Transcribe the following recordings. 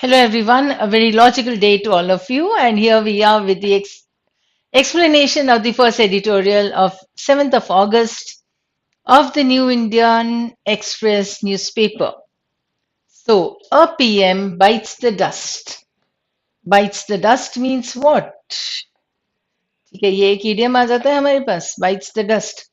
Hello, everyone. A very logical day to all of you. And here we are with the explanation of the first editorial of 7th of August of the New Indian Express newspaper. So, a PM bites the dust. Bites the dust means what? ठीक है, ये एक idiom आ जाता है हमारे पास, bites the dust.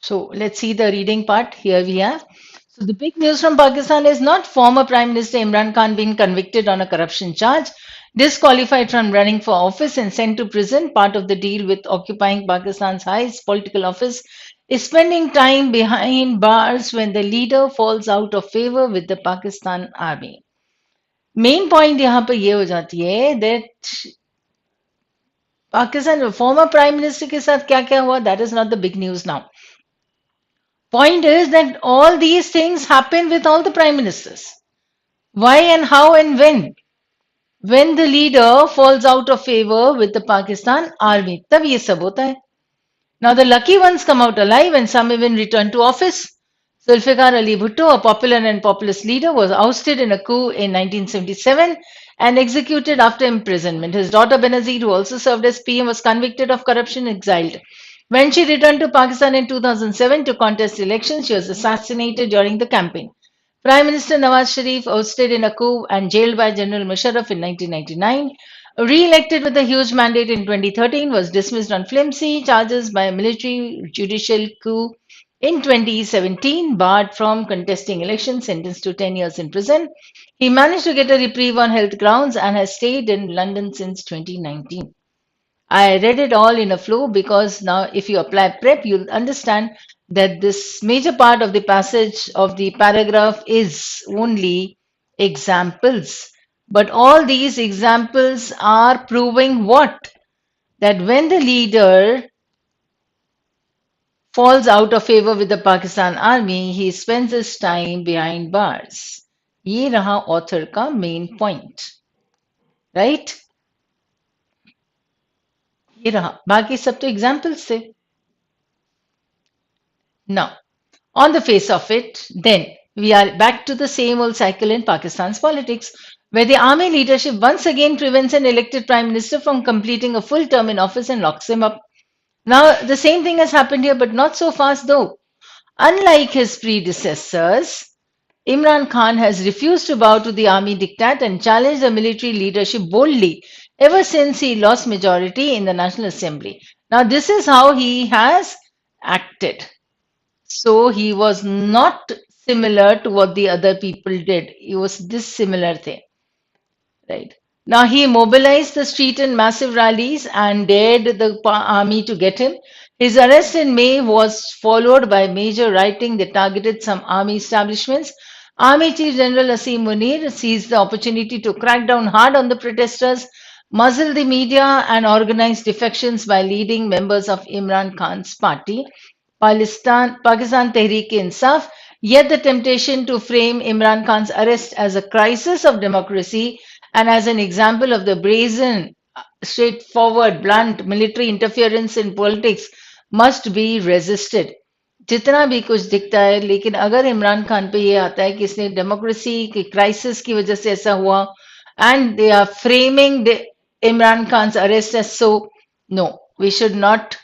So let's see the reading part. Here we have. So the big news from Pakistan is not former Prime Minister Imran Khan being convicted on a corruption charge, disqualified from running for office and sent to prison. Part of the deal with occupying Pakistan's highest political office is spending time behind bars when the leader falls out of favor with the Pakistan army. Main point यहाँ पर ये हो जाती है that Pakistan former prime minister के साथ क्या क्या हुआ, that is not the big news now. Point is that all these things happen with all the prime ministers. Why and how and when? When the leader falls out of favor with the Pakistan army, तब ये सब होता है. Now the lucky ones come out alive and some even return to office. Zulfikar Ali Bhutto, a popular and populist leader, was ousted in a coup in 1977 and executed after imprisonment. His daughter Benazir, who also served as PM, was convicted of corruption and exiled. When she returned to Pakistan in 2007 to contest elections, she was assassinated during the campaign. Prime Minister Nawaz Sharif, ousted in a coup and jailed by General Musharraf in 1999, re-elected with a huge mandate in 2013, was dismissed on flimsy charges by a military judicial coup in 2017, barred from contesting elections, sentenced to 10 years in prison. He managed to get a reprieve on health grounds and has stayed in London since 2019. I read it all in a flow because now, if you apply prep, you'll understand that this major part of the passage of the paragraph is only examples. But all these examples are proving what? That when the leader falls out of favor with the Pakistan army, he spends his time behind bars. ये रहा author का main point, right? ये रहा, बाकी सब तो examples थे. Now, on the face of it, then we are back to the same old cycle in Pakistan's politics, where the army leadership once again prevents an elected prime minister from completing a full term in office and locks him up. Now, the same thing has happened here, but not so fast though. Unlike his predecessors, Imran Khan has refused to bow to the army diktat and challenged the military leadership boldly ever since he lost majority in the National Assembly. Now, this is how he has acted. So he was not similar to what the other people did. He was dissimilar thing, right? Now he mobilized the street in massive rallies and dared the army to get him. His arrest in May was followed by major rioting that targeted some army establishments. Army Chief General Asim Munir seized the opportunity to crack down hard on the protesters, muzzle the media, and organize defections by leading members of Imran Khan's party. Pakistan Tehreek-e-Insaf, yet the temptation to frame Imran Khan's arrest as a crisis of democracy and as an example of the brazen, straightforward, blunt military interference in politics must be resisted. जितना भी कुछ दिखता है, लेकिन अगर इमरान खान पे ये आता है कि इसने डेमोक्रेसी की क्राइसिस की वजह से ऐसा हुआ and they are framing Imran Khan arrest as so, no, we should not,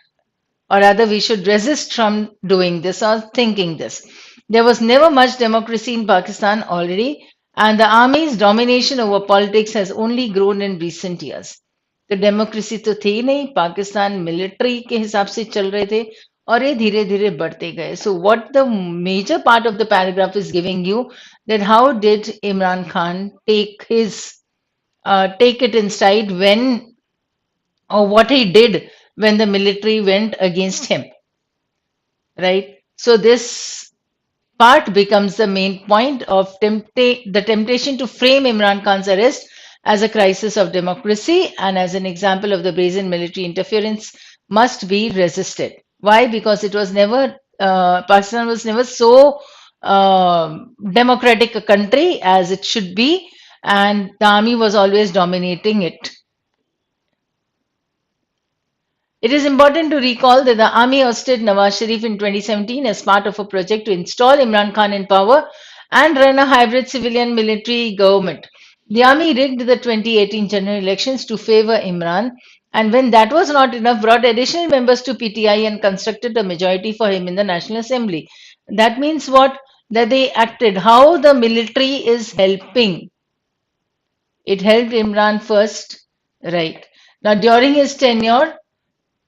or rather we should resist from doing this or thinking this. There was never much democracy in Pakistan already, and the army's domination over politics has only grown in recent years. तो democracy तो थी नहीं, Pakistan military के हिसाब से चल रहे थे और ये धीरे धीरे बढ़ते गए. So what the major part of the paragraph is giving you that how did Imran Khan take it in stride when, or what he did when the military went against him, right? So this part becomes the main point of the temptation to frame Imran Khan's arrest as a crisis of democracy and as an example of the brazen military interference must be resisted. Why? Because it was never, Pakistan was never so democratic a country as it should be, and the army was always dominating it. It is important to recall that the army ousted Nawaz Sharif in 2017 as part of a project to install Imran Khan in power and run a hybrid civilian military government. The army rigged the 2018 general elections to favor Imran, and when that was not enough, brought additional members to PTI and constructed a majority for him in the National Assembly. That means what? That they acted. How the military is helping. It helped Imran first, right? Now, during his tenure,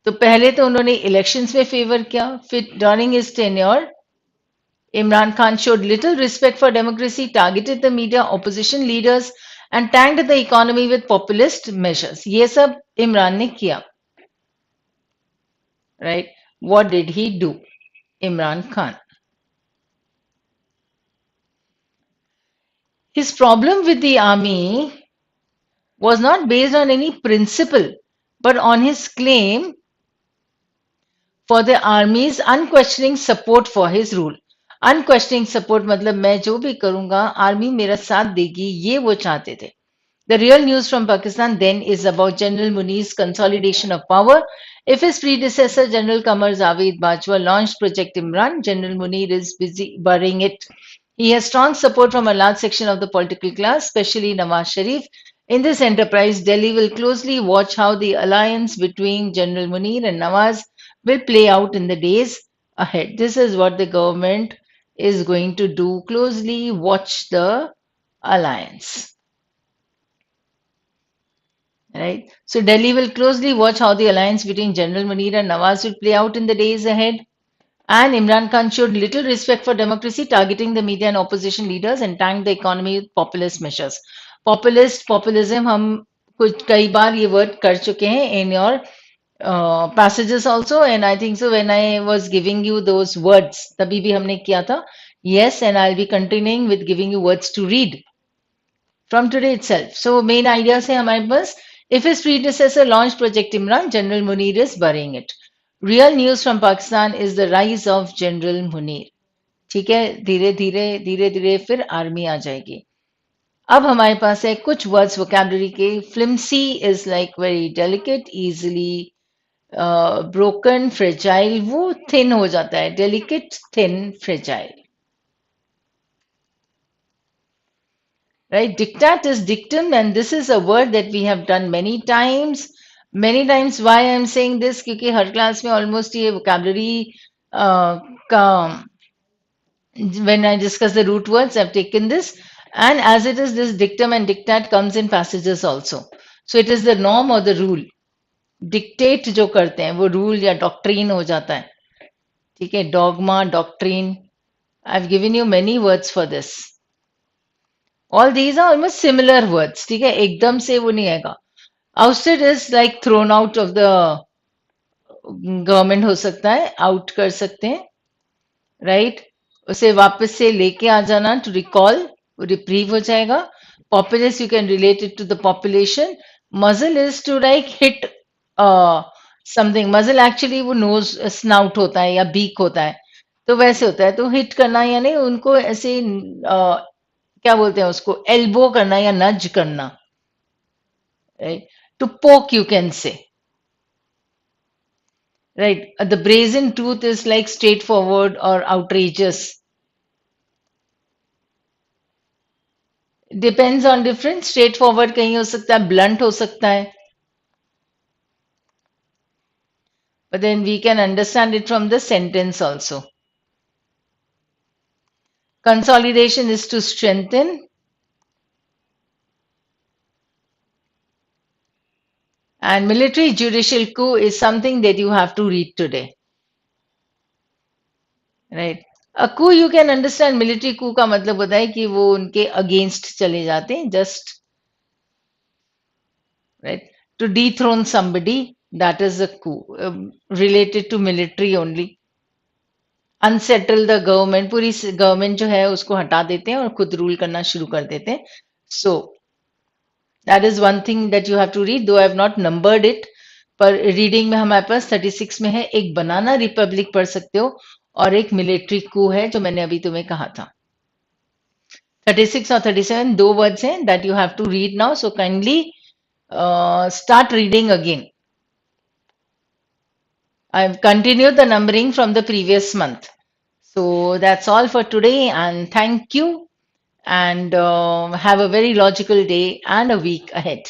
तो पहले तो उन्होंने elections में favour किया फिर during his tenure Imran Khan showed little respect for democracy, targeted the media, opposition leaders and tanked the economy with populist measures. ये सब इमरान ने किया, right? What did he do? Imran Khan. His problem with the army was not based on any principle, but on his claim for the army's unquestioning support for his rule. Unquestioning support मतलब मैं जो भी करूंगा army मेरा साथ देगी, ये वो चाहते थे. The real news from Pakistan then is about General Muni's consolidation of power. If his predecessor, General Qamar Javed Bajwa, launched Project Imran, General Munir is busy burying it. He has strong support from a large section of the political class, especially Nawaz Sharif. In this enterprise, Delhi will closely watch how the alliance between General Munir and Nawaz will play out in the days ahead. This is what the government is going to do. Closely watch the alliance. Right. So Delhi will closely watch how the alliance between General Munir and Nawaz will play out in the days ahead. And Imran Khan showed little respect for democracy, targeting the media and opposition leaders and tanked the economy with populist measures. Populist, populism, हम कुछ कई बार ये word कर चुके हैं in your passages also, and I think so when I was giving you those words, तभी भी हमने किया था. Yes, and I'll be continuing with giving you words to read from today itself. So main idea से हमारे पास if his predecessor launched Project Imran, General Munir is burying it. Real news from Pakistan is the rise of General Munir. ठीक है, धीरे धीरे फिर army आ जाएगी. अब हमारे पास है कुछ वर्ड्स वोकैबुलरी के. फ्लिम्सी is like very delicate, easily broken, fragile, वो थिन हो जाता है. Delicate, thin, fragile. Right? Diktat is dictum, and this is a word that we have done many times. Many times, why I'm saying this? क्योंकि हर class में almost ये vocabulary का when I discuss the root words, I've taken this, and as it is, this dictum and diktat comes in passages also. So it is the norm or the rule. Dictate जो करते हैं वो rule या doctrine हो जाता है. ठीक है, dogma, doctrine. I've given you many words for this. All these are almost similar words. ठीक है, एकदम से वो नहीं आएगा. Ousted is like thrown out of the government हो सकता है, out कर सकते हैं, right? उसे वापस से लेके आ जाना, to recall, वो reprieve हो जाएगा. Populace, you can relate it to the population. Muzzle is to like hit something. Muzzle actually वो nose, snout होता है या beak होता है. तो वैसे होता है, तो hit करना यानी उनको ऐसे क्या बोलते हैं उसको, एल्बो करना या नज करना, right? To poke you can say, right? The brazen truth is like straight forward और outrageous. Depends on different. Straight forward कहीं हो सकता है, ब्लंट हो सकता है, but then we can understand it from the sentence also. Consolidation is to strengthen. And military judicial coup is something that you have to read today. Right? A coup you can understand. Military coup का मतलब होता है कि वो उनके against चले जाते हैं, just right, to dethrone somebody, that is a coup, related to military only. Unsettle the government, पूरी government जो है उसको हटा देते हैं और खुद रूल करना शुरू कर देते हैं. So that is one thing that you have to read, though I have not numbered it. पर रीडिंग में हमारे पास 36 में है. एक बनाना रिपब्लिक पढ़ सकते हो और एक मिलिट्री कू है जो मैंने अभी तुम्हें कहा था. 36 और 37 दो वर्ड्स हैं that you have to read now. So kindly start reading again. I've continued the numbering from the previous month. So that's all for today, and thank you, and have a very logical day and a week ahead.